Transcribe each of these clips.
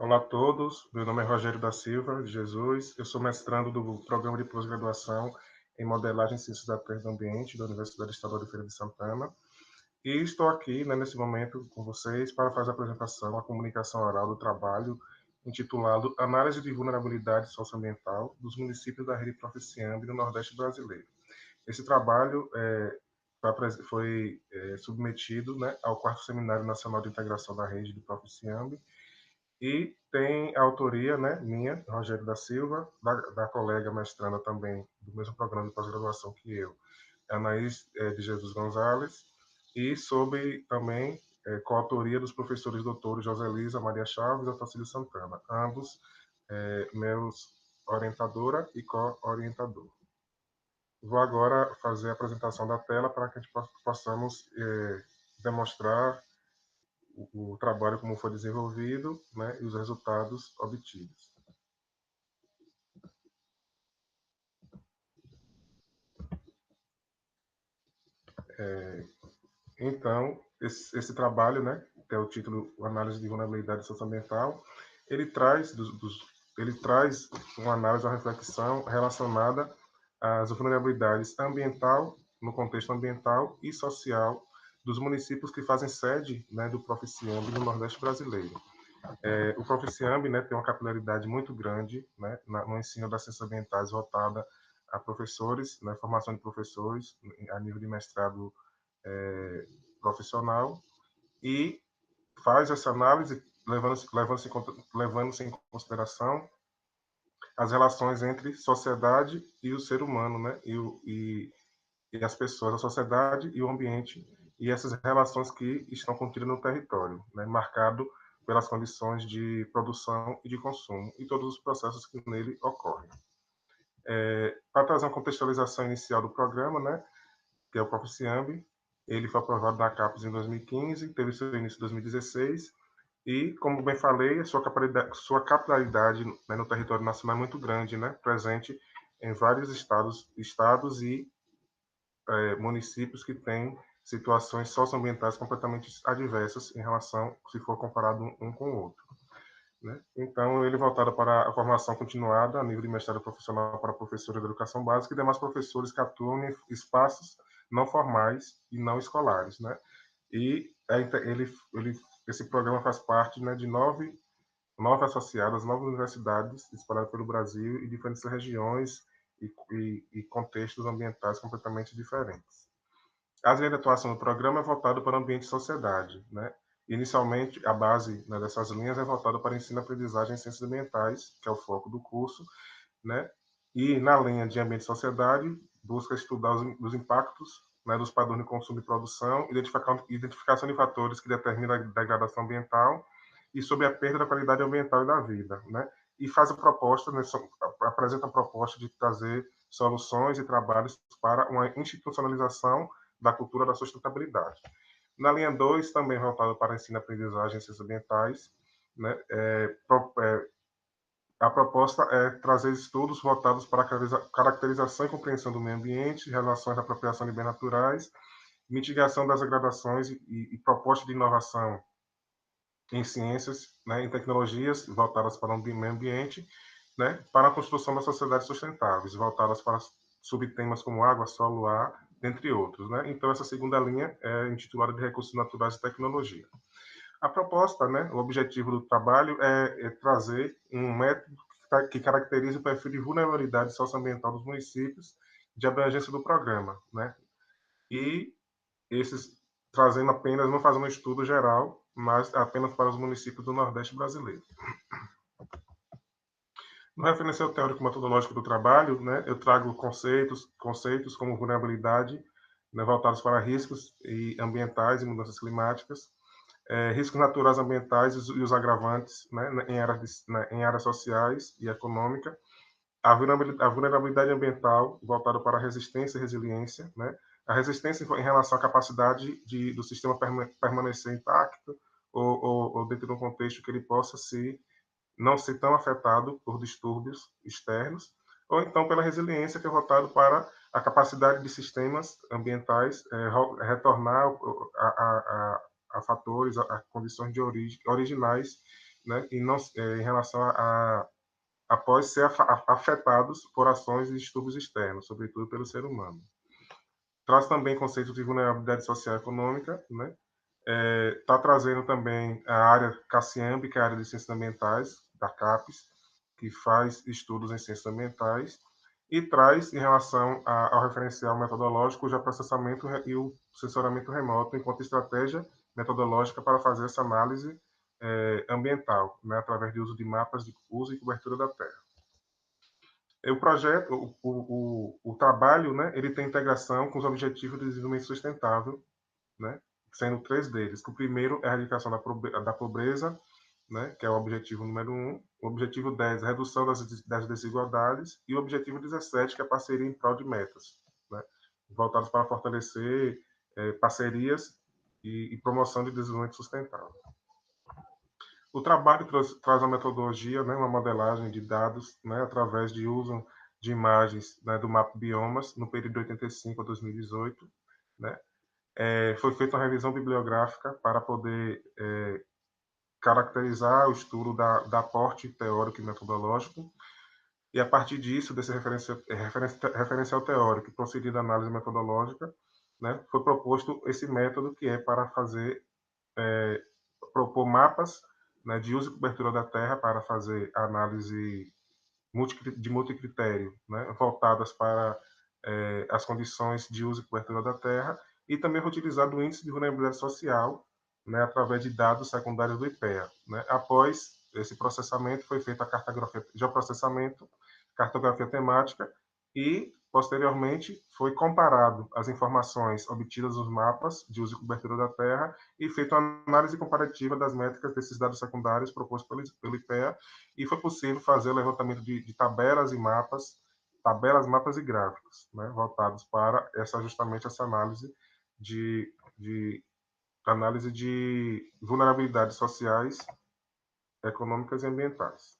Olá a todos, meu nome é Rogério da Silva de Jesus, eu sou mestrando do Programa de Pós-Graduação em Modelagem e Ciências da Terra e do Ambiente da Universidade Estadual de Feira de Santana e estou aqui, nesse momento, com vocês para fazer a apresentação, a comunicação oral do trabalho intitulado Análise de Vulnerabilidade Socioambiental dos Municípios da Rede Proficiamb no Nordeste Brasileiro. Esse trabalho foi submetido, né, ao 4º Seminário Nacional de Integração da Rede de Proficiamb e tem a autoria, né, minha, Rogério da Silva, da colega mestranda também do mesmo programa de pós-graduação que eu, Anaís de Jesus Gonzalez, e sob também coautoria dos professores doutores José Elisa Maria Chaves e Otacílio Santana, ambos meus orientadora e co-orientador. Vou agora fazer a apresentação da tela para que a gente possamos demonstrar o trabalho como foi desenvolvido, né, e os resultados obtidos. Então, esse trabalho, né, que é o título Análise de Vulnerabilidade Socioambiental, ele traz, ele traz uma análise, uma reflexão relacionada às vulnerabilidades ambiental, no contexto ambiental e social dos municípios que fazem sede, né, do Proficiamb no Nordeste brasileiro. O Proficiamb, né, tem uma capilaridade muito grande, né, no ensino das ciências ambientais voltada a professores, né, formação de professores a nível de mestrado profissional e faz essa análise levando-se em consideração as relações entre sociedade e o ser humano, né, e as pessoas, a sociedade e o ambiente, e essas relações que estão contidas no território, né, marcado pelas condições de produção e de consumo e todos os processos que nele ocorrem. Para trazer uma contextualização inicial do programa, né, que é o Proficiamb, ele foi aprovado na CAPES em 2015, teve seu início em 2016, e, como bem falei, a sua capilaridade, né, no território nacional é muito grande, né, presente em vários estados e municípios que têm situações socioambientais completamente adversas em relação, se for comparado um com o outro. Né? Então, ele voltado para a formação continuada a nível de mestrado profissional para professores de educação básica e demais professores que atuam em espaços não formais e não escolares. Né? E esse programa faz parte, né, de nove associadas, 9 universidades espalhadas pelo Brasil e diferentes regiões e contextos ambientais completamente diferentes. As linhas de atuação do programa é voltado para o ambiente e sociedade. Né? Inicialmente, a base, né, dessas linhas é voltada para ensino, aprendizagem e ciências ambientais, que é o foco do curso, né? E na linha de ambiente e sociedade, busca estudar os impactos, né, dos padrões de consumo e produção, identificação de fatores que determinam a degradação ambiental e sobre a perda da qualidade ambiental e da vida. Né? E faz a proposta, né, apresenta a proposta de trazer soluções e trabalhos para uma institucionalização da cultura da sustentabilidade. Na linha 2, também voltado para ensino, aprendizagem e ciências ambientais, né, a proposta é trazer estudos voltados para a caracterização e compreensão do meio ambiente, relações da apropriação de bens naturais, mitigação das degradações e proposta de inovação em ciências, né, em tecnologias voltadas para o meio ambiente, né, para a construção das sociedades sustentáveis, voltadas para subtemas como água, solo, ar, entre outros. Né? Então, essa segunda linha é intitulada de Recursos Naturais e Tecnologia. A proposta, né, o objetivo do trabalho é trazer um método que caracterize o perfil de vulnerabilidade socioambiental dos municípios de abrangência do programa. Né? E esses trazendo apenas, não fazendo um estudo geral, mas apenas para os municípios do Nordeste brasileiro. No referencial teórico-metodológico do trabalho, né, eu trago conceitos como vulnerabilidade, né, voltados para riscos ambientais e mudanças climáticas, riscos naturais ambientais e os agravantes, né, em áreas sociais e econômica, a vulnerabilidade ambiental voltada para a resistência e resiliência, né, a resistência em relação à capacidade do sistema permanecer intacto ou dentro de um contexto que ele possa não ser tão afetado por distúrbios externos, ou então pela resiliência, que é voltado para a capacidade de sistemas ambientais retornar a fatores, a condições de origem, originais né, e não, em relação após ser afetados por ações e distúrbios externos, sobretudo pelo ser humano. Traz também conceitos de vulnerabilidade social e econômica, né? Está trazendo também a área CACIAMB, que é a área de ciências ambientais, da CAPES, que faz estudos em ciências ambientais, e traz, em relação ao referencial metodológico, o geoprocessamento e o sensoramento remoto enquanto estratégia metodológica para fazer essa análise ambiental, né, através do uso de mapas de uso e cobertura da terra. O projeto, o trabalho, né, ele tem integração com os Objetivos de Desenvolvimento Sustentável, né, sendo 3 deles. O primeiro é a erradicação da pobreza, né, que é o objetivo número 1. O objetivo 10, redução das desigualdades. E o objetivo 17, que é a parceria em prol de metas, né, voltados para fortalecer parcerias e promoção de desenvolvimento sustentável. O trabalho traz uma metodologia, né, uma modelagem de dados, né, através de uso de imagens, né, do mapa Biomas no período de 85 a 2018, né. Foi feita uma revisão bibliográfica para poder caracterizar o estudo da aporte teórico e metodológico, e a partir disso, desse referencial teórico e procedida análise metodológica, né, foi proposto esse método que é para propor mapas, né, de uso e cobertura da terra para fazer análise de multicritério, né, voltadas para as condições de uso e cobertura da terra, e também foi utilizado o índice de vulnerabilidade social, né, através de dados secundários do IPEA. Né. Após esse processamento, foi feita a cartografia, geoprocessamento, cartografia temática, e, posteriormente, foi comparado as informações obtidas nos mapas de uso e cobertura da terra e feita uma análise comparativa das métricas desses dados secundários propostos pelo IPEA, e foi possível fazer o levantamento de tabelas, mapas e gráficos, né, voltados para justamente essa de análise de vulnerabilidades sociais, econômicas e ambientais.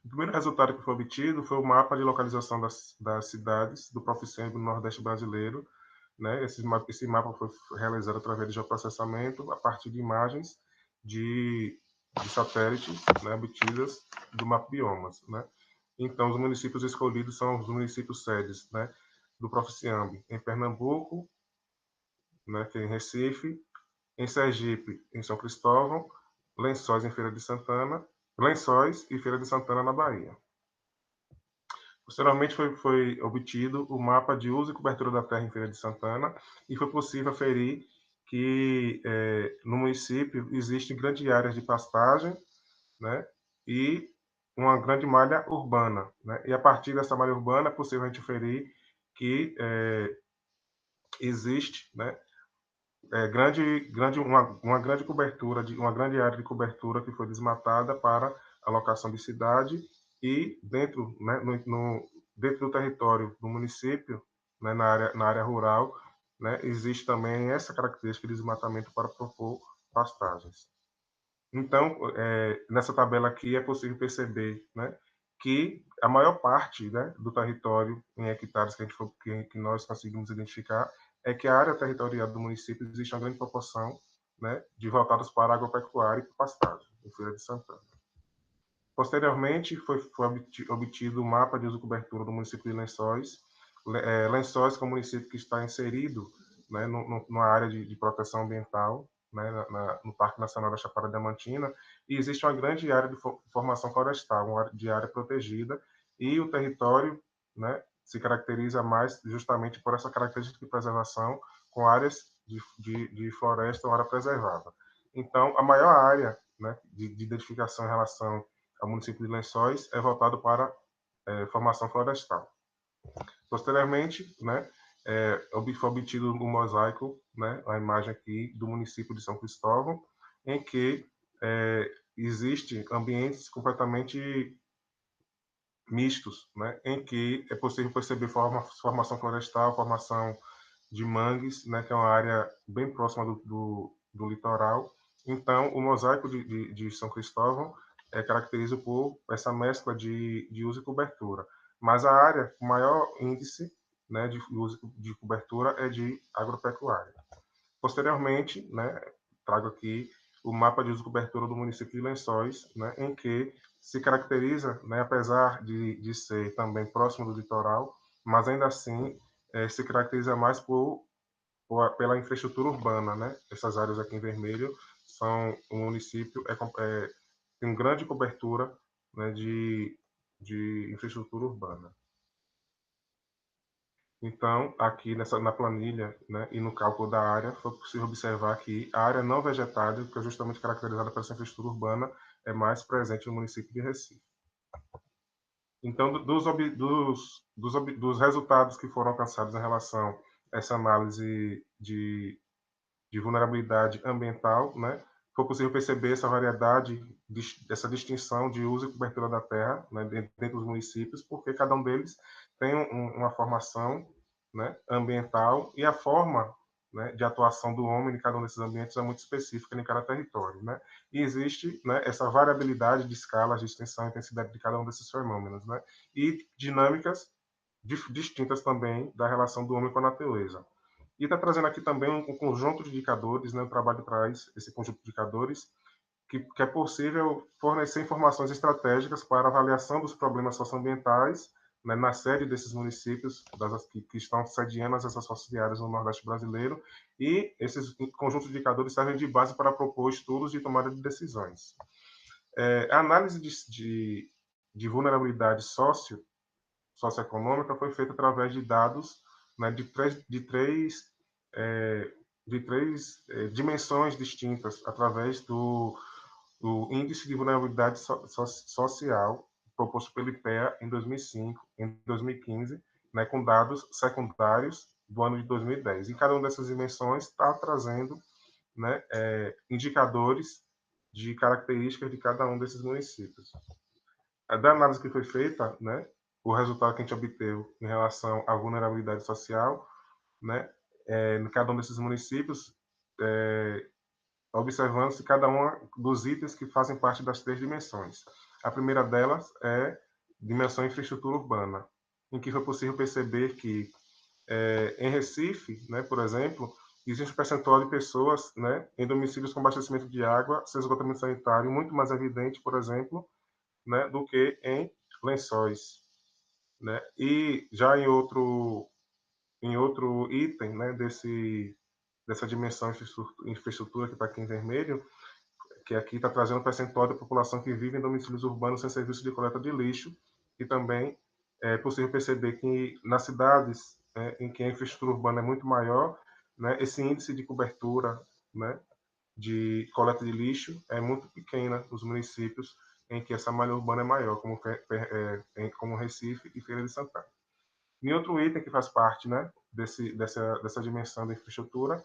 O primeiro resultado que foi obtido foi o mapa de localização das cidades do Proficienb no Nordeste brasileiro, né? Esse mapa foi realizado através de geoprocessamento a partir de imagens de satélites, né, obtidas do mapa Biomas, né? Então, os municípios escolhidos são os municípios sedes, né, do Proficienb em Pernambuco, né, que é em Recife, em Sergipe, em São Cristóvão, Lençóis em Feira de Santana, Lençóis e Feira de Santana na Bahia. Posteriormente foi obtido o mapa de uso e cobertura da terra em Feira de Santana, e foi possível aferir que no município existem grandes áreas de pastagem, né, e uma grande malha urbana, né, e a partir dessa malha urbana é possível a gente aferir que existe, né, uma grande cobertura, uma grande área de cobertura que foi desmatada para a locação de cidade, e dentro, né, dentro do território do município, né, na área rural, né, existe também essa característica de desmatamento para propor pastagens. Então, nessa tabela aqui é possível perceber, né, que a maior parte, né, do território em hectares que nós conseguimos identificar é que a área territorial do município existe uma grande proporção, né, de voltados para a agropecuária e pastagem, em Feira de Santana. Posteriormente, foi obtido o mapa de uso e cobertura do município de Lençóis. Lençóis, que é um município que está inserido, né, numa área de proteção ambiental, né, no Parque Nacional da Chapada Diamantina, e existe uma grande área de formação florestal, uma área protegida, e o território, né, se caracteriza mais justamente por essa característica de preservação, com áreas de floresta ou área preservada. Então, a maior área, né, de identificação em relação ao município de Lençóis é voltado para formação florestal. Posteriormente, né, foi obtido um mosaico, né, a imagem aqui do município de São Cristóvão, em que existe ambientes completamente mistos, né, em que é possível perceber formação florestal, formação de mangues, né, que é uma área bem próxima do litoral. Então, o mosaico de São Cristóvão caracteriza por essa mescla de uso e cobertura. Mas a área com maior índice, né, de uso de cobertura é de agropecuária. Posteriormente, né, trago aqui o mapa de uso e cobertura do município de Lençóis, né, em que se caracteriza, né, apesar de ser também próximo do litoral, mas ainda assim se caracteriza mais pela infraestrutura urbana, né? Essas áreas aqui em vermelho são o município tem grande cobertura, né, de infraestrutura urbana. Então, aqui na planilha, né, e no cálculo da área, foi possível observar que a área não vegetada, que é justamente caracterizada por essa infraestrutura urbana, é mais presente no município de Recife. Então, dos resultados que foram alcançados em relação a essa análise de vulnerabilidade ambiental, né, foi possível perceber essa variedade, essa distinção de uso e cobertura da terra, né, dentro dos municípios, porque cada um deles tem uma formação, né, ambiental, e a forma, né, de atuação do homem em cada um desses ambientes é muito específica em cada território, né? E existe, né, essa variabilidade de escalas, de extensão e intensidade de cada um desses fenômenos, né? E dinâmicas distintas também da relação do homem com a natureza. E está trazendo aqui também um conjunto de indicadores, né? O trabalho traz esse conjunto de indicadores que é possível fornecer informações estratégicas para avaliação dos problemas socioambientais, né, na sede desses municípios que estão sediando as associadas no Nordeste brasileiro, e esses conjuntos de indicadores servem de base para propor estudos de tomada de decisões. A análise de vulnerabilidade socioeconômica foi feita através de dados, né, de três dimensões distintas, através do Índice de Vulnerabilidade Social, proposto pelo IPEA em 2005, em 2015, né, com dados secundários do ano de 2010. E cada uma dessas dimensões está trazendo, né, indicadores de características de cada um desses municípios. Da análise que foi feita, né, o resultado que a gente obteve em relação à vulnerabilidade social, né, em cada um desses municípios, observando-se cada um dos itens que fazem parte das três dimensões. A primeira delas é dimensão infraestrutura urbana, em que foi possível perceber que em Recife, né, por exemplo, existe um percentual de pessoas, né, em domicílios com abastecimento de água, sem esgotamento sanitário, muito mais evidente, por exemplo, né, do que em Lençóis, né? E já em outro item, né, dessa dimensão infraestrutura que está aqui em vermelho, que aqui está trazendo o percentual da população que vive em domicílios urbanos sem serviço de coleta de lixo, e também é possível perceber que nas cidades, né, em que a infraestrutura urbana é muito maior, né, esse índice de cobertura, né, de coleta de lixo é muito pequena nos municípios em que essa malha urbana é maior, como Recife e Feira de Santana. E outro item que faz parte, né, dessa dimensão da infraestrutura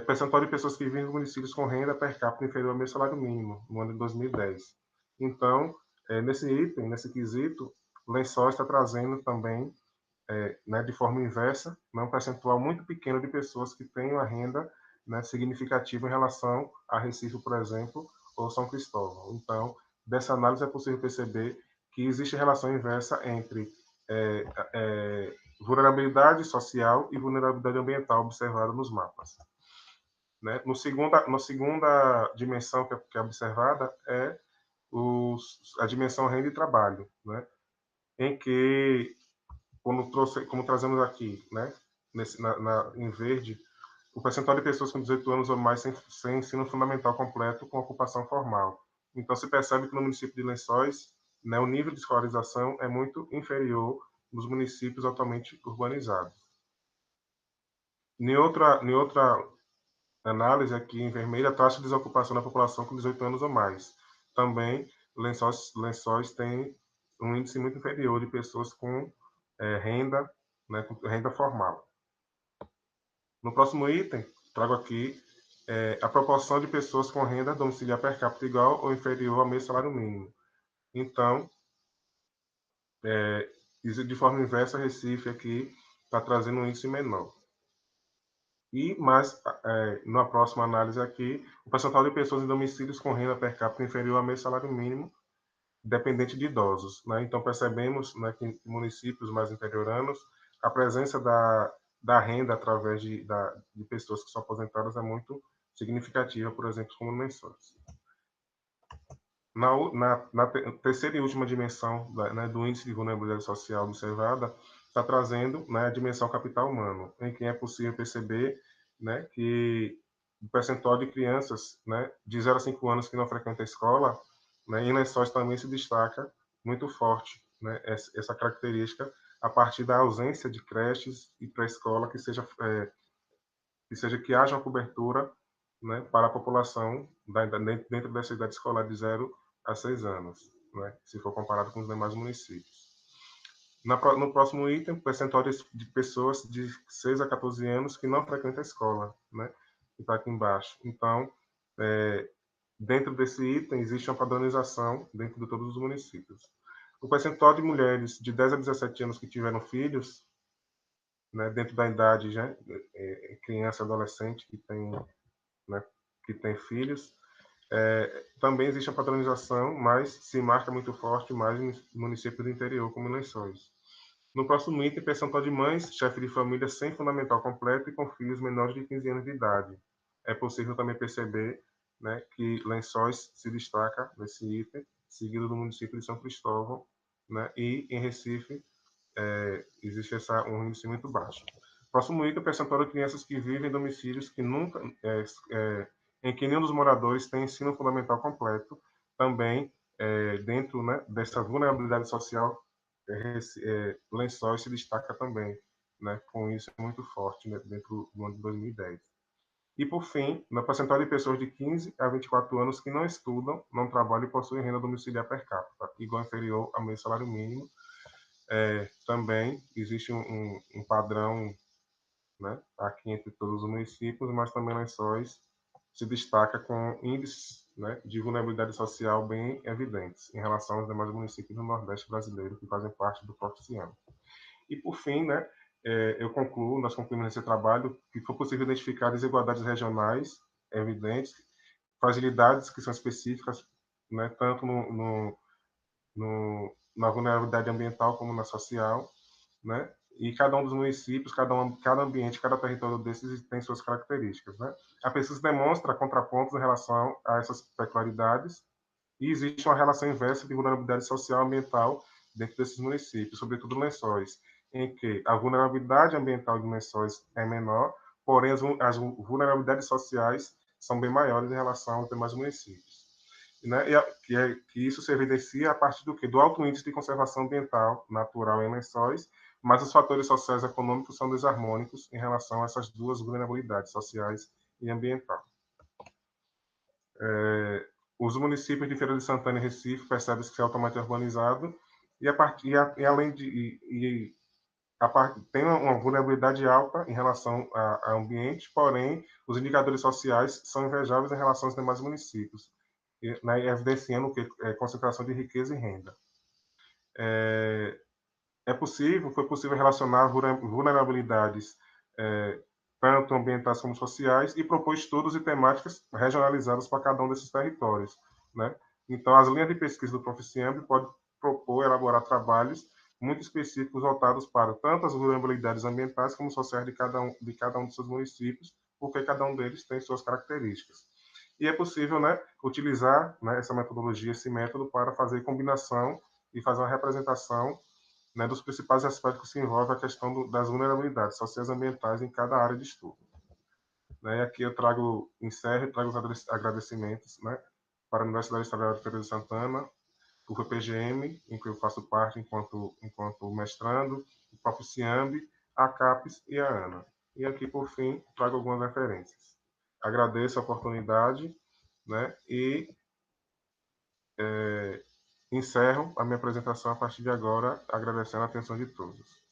percentual de pessoas que vivem em municípios com renda per capita inferior ao meio salário mínimo, no ano de 2010. Então, nesse item, nesse quesito, o Lençóis está trazendo também, né, de forma inversa, né, um percentual muito pequeno de pessoas que têm uma renda, né, significativa em relação a Recife, por exemplo, ou São Cristóvão. Então, dessa análise é possível perceber que existe relação inversa entre vulnerabilidade social e vulnerabilidade ambiental observada nos mapas. Né? Na segunda dimensão que é observada é a dimensão renda e trabalho, né? Em que, como trazemos aqui, né? Em verde, o percentual de pessoas com 18 anos ou mais sem ensino fundamental completo com ocupação formal. Então, se percebe que no município de Lençóis, né, o nível de escolarização é muito inferior nos municípios atualmente urbanizados. Em outra análise aqui em vermelho, a taxa de desocupação da população com 18 anos ou mais. Também, Lençóis tem um índice muito inferior de pessoas com renda, né, com renda formal. No próximo item, trago aqui a proporção de pessoas com renda domiciliar per capita igual ou inferior ao meio salário mínimo. Então, de forma inversa, Recife aqui está trazendo um índice menor. Mas, na próxima análise aqui, o percentual de pessoas em domicílios com renda per capita inferior ao meio salário mínimo, dependente de idosos. Né? Então, percebemos, né, que em municípios mais interioranos, a presença da renda através de pessoas que são aposentadas é muito significativa, por exemplo, como menções. Na terceira e última dimensão né, do índice de vulnerabilidade social observada, está trazendo, né, a dimensão capital humano, em que é possível perceber, né, que o percentual de crianças, né, de 0 a 5 anos que não frequentam a escola, né, em Lençóis também se destaca muito forte, né, essa característica a partir da ausência de creches e pré-escola que haja uma cobertura, né, para a população dentro dessa idade escolar de 0 a 6 anos, né, se for comparado com os demais municípios. No próximo item, o percentual de pessoas de 6 a 14 anos que não frequentam a escola, né, que está aqui embaixo. Então, dentro desse item, existe uma padronização dentro de todos os municípios. O percentual de mulheres de 10 a 17 anos que tiveram filhos, né, dentro da idade já criança e adolescente né, que tem filhos, também existe a padronização, mas se marca muito forte mais em municípios do interior, como Lençóis. No próximo item, percentual de mães, chefe de família sem fundamental completo e com filhos menores de 15 anos de idade. É possível também perceber, né, que Lençóis se destaca nesse item, seguido do município de São Cristóvão, né, e em Recife existe um índice muito baixo. Próximo item, o percentual de crianças que vivem em domicílios que nunca, em que nenhum dos moradores tem ensino fundamental completo, também dentro, né, dessa vulnerabilidade social, Lençóis se destaca também, né, com isso muito forte, né, dentro do ano de 2010. E, por fim, na percentual de pessoas de 15 a 24 anos que não estudam, não trabalham e possuem renda domiciliar per capita, igual ou inferior ao meio salário mínimo, também existe um padrão, né, aqui entre todos os municípios, mas também Lençóis se destaca com índices, né, de vulnerabilidade social bem evidentes em relação aos demais municípios do Nordeste brasileiro que fazem parte do Proficiano. E, por fim, né, nós concluímos esse trabalho, que foi possível identificar desigualdades regionais evidentes, fragilidades que são específicas, né, tanto na vulnerabilidade ambiental como na social, né? E cada um dos municípios, cada ambiente, cada território desses tem suas características, né? A pesquisa demonstra contrapontos em relação a essas peculiaridades e existe uma relação inversa de vulnerabilidade social e ambiental dentro desses municípios, sobretudo Lençóis, em que a vulnerabilidade ambiental de Lençóis é menor, porém as vulnerabilidades sociais são bem maiores em relação aos demais municípios. Né? Que isso se evidencia a partir do que? Do alto índice de conservação ambiental natural em Lençóis, mas os fatores sociais e econômicos são desarmônicos em relação a essas duas vulnerabilidades, sociais e ambiental. Os municípios de Feira de Santana e Recife percebem-se que é altamente urbanizado e além de tem uma vulnerabilidade alta em relação ao ambiente, porém os indicadores sociais são invejáveis em relação aos demais municípios, né, evidenciando que concentração de riqueza e renda. Foi possível relacionar vulnerabilidades tanto ambientais como sociais e propor estudos e temáticas regionalizadas para cada um desses territórios, né? Então, as linhas de pesquisa do Proficiamb podem propor, elaborar trabalhos muito específicos voltados para tanto as vulnerabilidades ambientais como sociais de cada um dos seus municípios, porque cada um deles tem suas características. E é possível, né, utilizar, né, essa metodologia, esse método, para fazer combinação e fazer uma representação, né, dos principais aspectos que envolvem a questão das vulnerabilidades sociais e ambientais em cada área de estudo. Né, e aqui eu encerro e trago os agradecimentos, né, para a Universidade Estadual de Feira de Santana, o PGM, em que eu faço parte enquanto mestrando, o próprio CIAMB, a CAPES e a ANA. E aqui, por fim, trago algumas referências. Agradeço a oportunidade, né, e encerro a minha apresentação a partir de agora, agradecendo a atenção de todos.